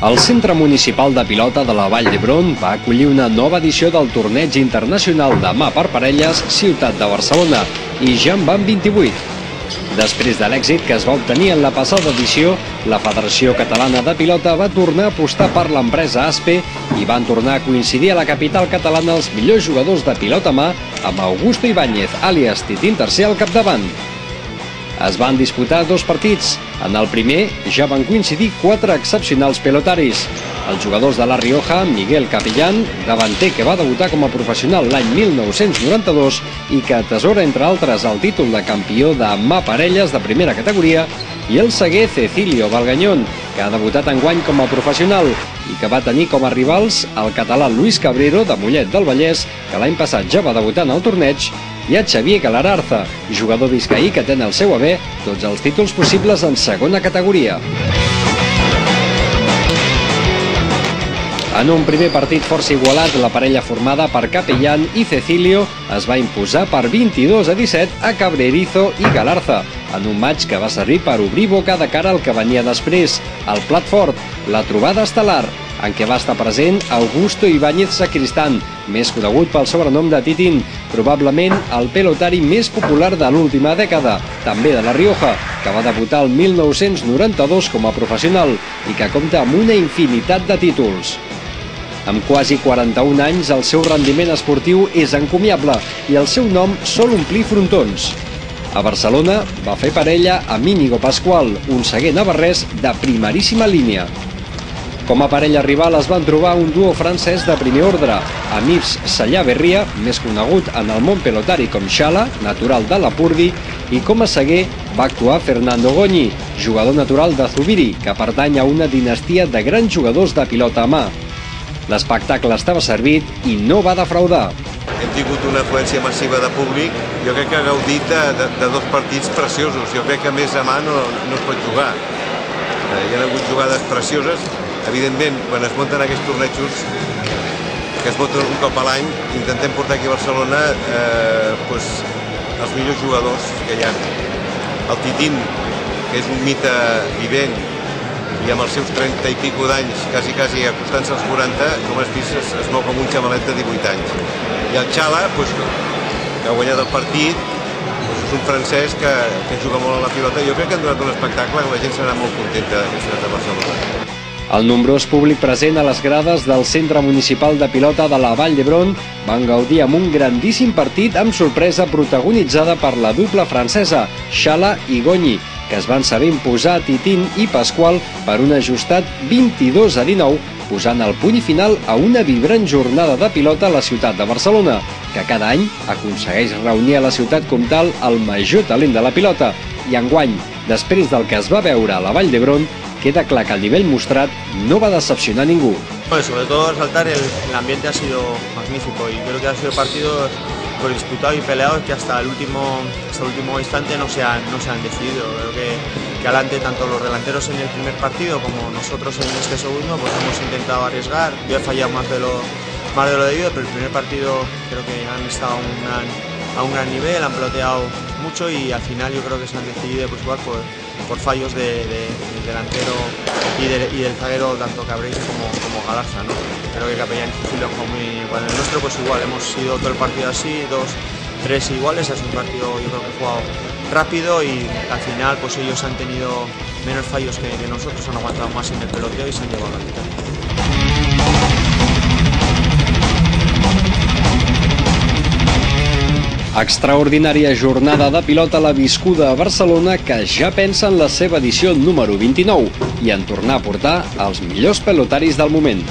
El Centre Municipal de Pilota de la Vall d'Hebron va acollir una nova edició del Torneig Internacional de Mà per Parelles Ciutat de Barcelona i ja en van 28. Després de l'èxit que es va obtenir en la passada edició, la Federació Catalana de Pilota va tornar a apostar per l'empresa ASPE i van tornar a coincidir a la capital catalana els millors jugadors de pilota a mà amb Augusto Ibáñez, àlies Titín III, al capdavant. Es van disputar 2 partits. En el primer ja van coincidir 4 excepcionals pelotaris. Els jugadors de La Rioja, Miguel Capellán, davanter que va debutar com a professional l'any 1992 i que atesora, entre altres, el títol de campió de mà parelles de primera categoria, i el seguer Cecilio Valgañón, que ha debutat enguany com a professional i que va tenir com a rivals el català Luis Cabrero, de Mollet del Vallès, que l'any passat ja va debutar en el torneig, i a Xavier Galararza, jugador biscaí que té en el seu haver tots els títols possibles en segona categoria. En un primer partit força igualat, la parella formada per Capellán i Cecilio es va imposar per 22-17 a Cabrerizo i Galarza, en un match que va servir per obrir boca de cara al que venia després, el plat fort, la trobada estel·lar, en què va estar present Augusto Ibáñez Sacristán, més conegut pel sobrenom de Titín, probablement el pelotari més popular de l'última dècada, també de La Rioja, que va debutar el 1992 com a professional i que compta amb una infinitat de títols. Amb quasi 41 anys, el seu rendiment esportiu és encomiable i el seu nom sol omplir frontons. A Barcelona va fer parella amb Íñigo Pascual, un seguer navarrès de primeríssima línia. Com a parella rival es van trobar un duo francès de primer ordre, amb Yves Sallà-Berria, més conegut en el món pelotari com Xala, natural de Lapurdi, i com a seguer va actuar Fernando Goñi, jugador natural de Zubiri, que pertany a una dinastia de grans jugadors de pilota a mà. L'espectacle estava servit i no va defraudar. Hem tingut una afluència massiva de públic. Jo crec que ha gaudit de 2 partits preciosos. Jo crec que més a mà no es pot jugar. Hi ha hagut jugades precioses. Evidentment, quan es munten aquests tornejos, que es munten un cop a l'any, intentem portar aquí a Barcelona els millors jugadors que hi ha. El Titín, que és un mite vivent, i amb els seus 30 i pico d'anys, quasi acostant-se als 40, com has vist, es mou com un xamalet de 18 anys. I el Xala, que ha guanyat el partit, és un francès que juga molt a la pilota. Jo crec que han donat un espectacle que la gent serà molt contenta d'aquesta ciutat de Barcelona. El nombrós públic present a les grades del Centre Municipal de Pilota de la Vall d'Hebron van gaudir amb un grandíssim partit amb sorpresa protagonitzada per la dupla francesa, Xala i Goñi, que es van saber imposar a Titín i Pascual per un ajustat 22-19, posant el punt final a una vibrant jornada de pilota a la ciutat de Barcelona, que cada any aconsegueix reunir a la ciutat comtal el major talent de la pilota, i enguany, després del que es va veure a la Vall d'Hebron, queda clar que el nivell mostrat no va decepcionar a ningú. Sobre todo resaltar el ambiente ha sido magnífico y creo que ha sido partido disputado y peleado que hasta el último instante no se han decidido. Creo que adelante tanto los delanteros en el primer partido como nosotros en este segundo pues hemos intentado arriesgar. Yo he fallado más de lo debido, pero el primer partido creo que han estado a un gran nivel, han peloteado mucho y al final yo creo que se han decidido pues igual por fallos del delantero y del zaguero tanto Cabrera como Galarza, ¿no? Creo que Capellán y Cecilio han jugado muy igual. En el nuestro pues igual, hemos sido todo el partido así, 2-3 iguales, es un partido yo creo que he jugado rápido y al final pues ellos han tenido menos fallos que nosotros, han aguantado más en el peloteo y se han llevado la victoria. Extraordinària jornada de pilota la viscuda a Barcelona, que ja pensa en la seva edició número 29 i en tornar a portar els millors pelotaris del moment.